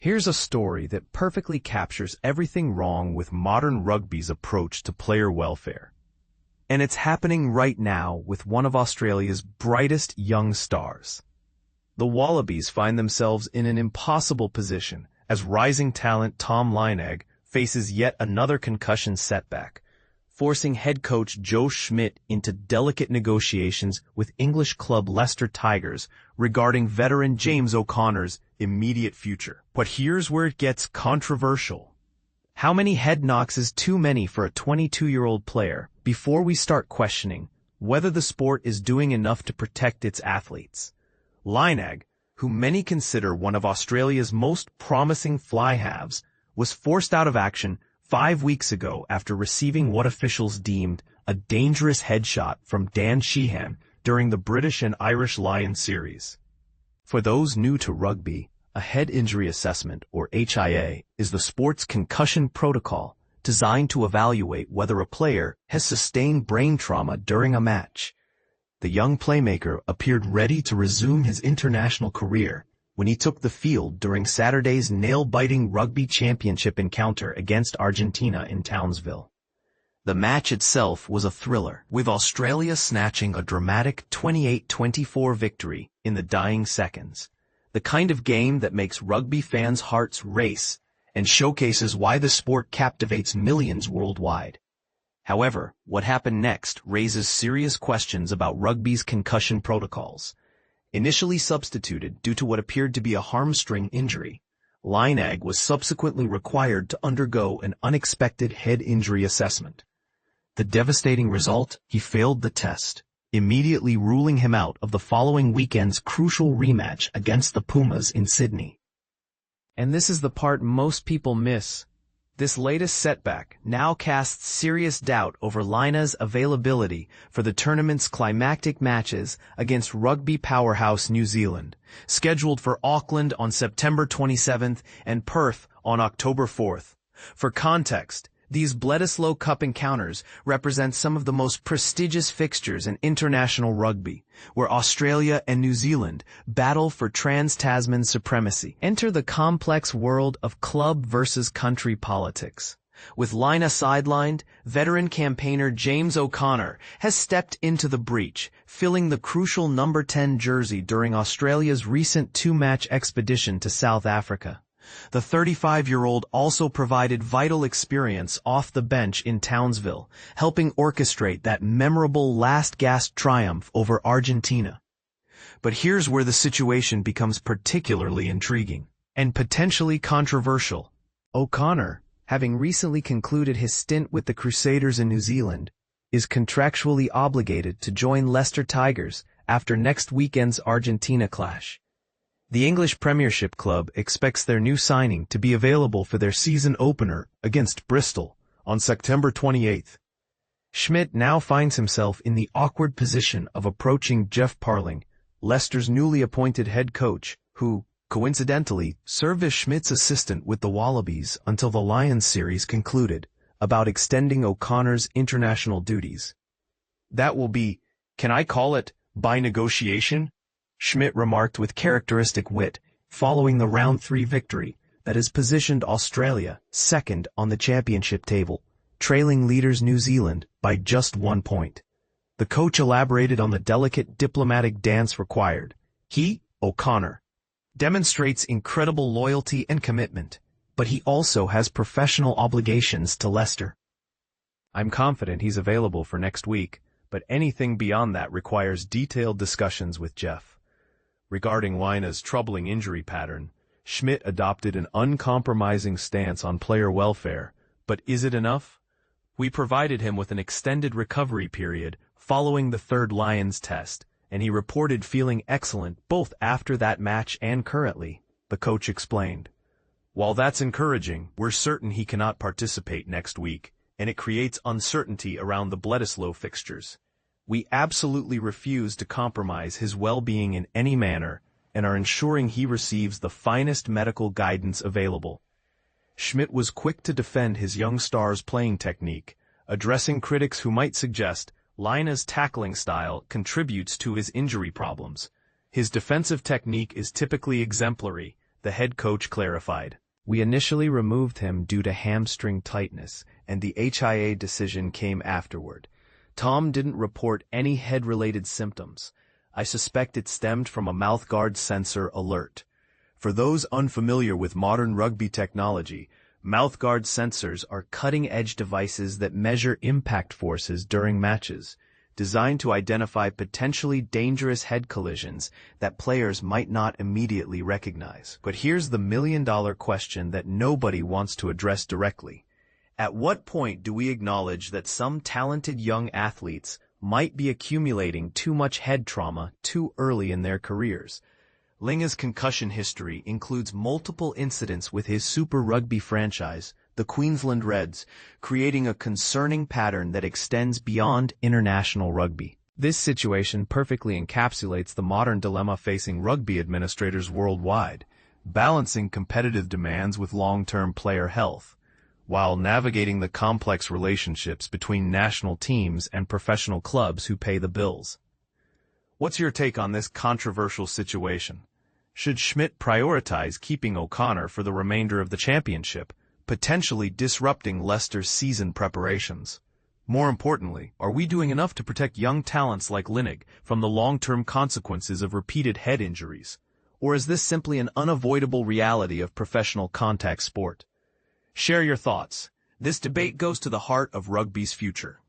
Here's a story that perfectly captures everything wrong with modern rugby's approach to player welfare. And it's happening right now with one of Australia's brightest young stars. The Wallabies find themselves in an impossible position as rising talent Tom Lynagh faces yet another concussion setback, forcing head coach Joe Schmidt into delicate negotiations with English club Leicester Tigers regarding veteran James O'Connor's immediate future. But here's where it gets controversial. How many head knocks is too many for a 22-year-old player before we start questioning whether the sport is doing enough to protect its athletes? Lynagh, who many consider one of Australia's most promising fly halves, was forced out of action 5 weeks ago after receiving what officials deemed a dangerous headshot from Dan Sheehan during the British and Irish Lions series. For those new to rugby, a head injury assessment, or HIA, is the sport's concussion protocol designed to evaluate whether a player has sustained brain trauma during a match. The young playmaker appeared ready to resume his international career when he took the field during Saturday's nail-biting Rugby Championship encounter against Argentina in Townsville. The match itself was a thriller, with Australia snatching a dramatic 28-24 victory in the dying seconds, the kind of game that makes rugby fans' hearts race and showcases why the sport captivates millions worldwide. However, what happened next raises serious questions about rugby's concussion protocols. Initially substituted due to what appeared to be a hamstring injury, Lynagh was subsequently required to undergo an unexpected head injury assessment. The devastating result, he failed the test, immediately ruling him out of the following weekend's crucial rematch against the Pumas in Sydney. And this is the part most people miss. This latest setback now casts serious doubt over Lynagh's availability for the tournament's climactic matches against rugby powerhouse New Zealand, scheduled for Auckland on September 27th and Perth on October 4th. For context, these Bledisloe Cup encounters represent some of the most prestigious fixtures in international rugby, where Australia and New Zealand battle for trans-Tasman supremacy. Enter the complex world of club versus country politics. With Lynagh sidelined, veteran campaigner James O'Connor has stepped into the breach, filling the crucial number 10 jersey during Australia's recent two-match expedition to South Africa. The 35-year-old also provided vital experience off the bench in Townsville, helping orchestrate that memorable last-gasp triumph over Argentina. But here's where the situation becomes particularly intriguing and potentially controversial. O'Connor, having recently concluded his stint with the Crusaders in New Zealand, is contractually obligated to join Leicester Tigers after next weekend's Argentina clash. The English Premiership club expects their new signing to be available for their season opener against Bristol on September 28th. Schmidt now finds himself in the awkward position of approaching Jeff Parling, Leicester's newly appointed head coach, who, coincidentally, served as Schmidt's assistant with the Wallabies until the Lions series concluded, about extending O'Connor's international duties. That will be, can I call it, by negotiation? Schmidt remarked with characteristic wit, following the round 3 victory that has positioned Australia second on the championship table, trailing leaders New Zealand by just 1 point. The coach elaborated on the delicate diplomatic dance required. He, O'Connor, demonstrates incredible loyalty and commitment, but he also has professional obligations to Leicester. I'm confident he's available for next week, but anything beyond that requires detailed discussions with Jeff. Regarding Lynagh's troubling injury pattern, Schmidt adopted an uncompromising stance on player welfare, but is it enough? We provided him with an extended recovery period following the third Lions test, and he reported feeling excellent both after that match and currently, the coach explained. While that's encouraging, we're certain he cannot participate next week, and it creates uncertainty around the Bledisloe fixtures. We absolutely refuse to compromise his well-being in any manner and are ensuring he receives the finest medical guidance available. Schmidt was quick to defend his young star's playing technique, addressing critics who might suggest Lynagh's tackling style contributes to his injury problems. His defensive technique is typically exemplary, the head coach clarified. We initially removed him due to hamstring tightness, and the HIA decision came afterward. Tom didn't report any head-related symptoms. I suspect it stemmed from a mouthguard sensor alert. For those unfamiliar with modern rugby technology, mouthguard sensors are cutting-edge devices that measure impact forces during matches, designed to identify potentially dangerous head collisions that players might not immediately recognize. But here's the million-dollar question that nobody wants to address directly. At what point do we acknowledge that some talented young athletes might be accumulating too much head trauma too early in their careers? Lynagh's concussion history includes multiple incidents with his Super Rugby franchise, the Queensland Reds, creating a concerning pattern that extends beyond international rugby. This situation perfectly encapsulates the modern dilemma facing rugby administrators worldwide, balancing competitive demands with long-term player health, while navigating the complex relationships between national teams and professional clubs who pay the bills. What's your take on this controversial situation? Should Schmidt prioritize keeping O'Connor for the remainder of the championship, potentially disrupting Leicester's season preparations? More importantly, are we doing enough to protect young talents like Lynagh from the long-term consequences of repeated head injuries? Or is this simply an unavoidable reality of professional contact sport? Share your thoughts. This debate goes to the heart of rugby's future.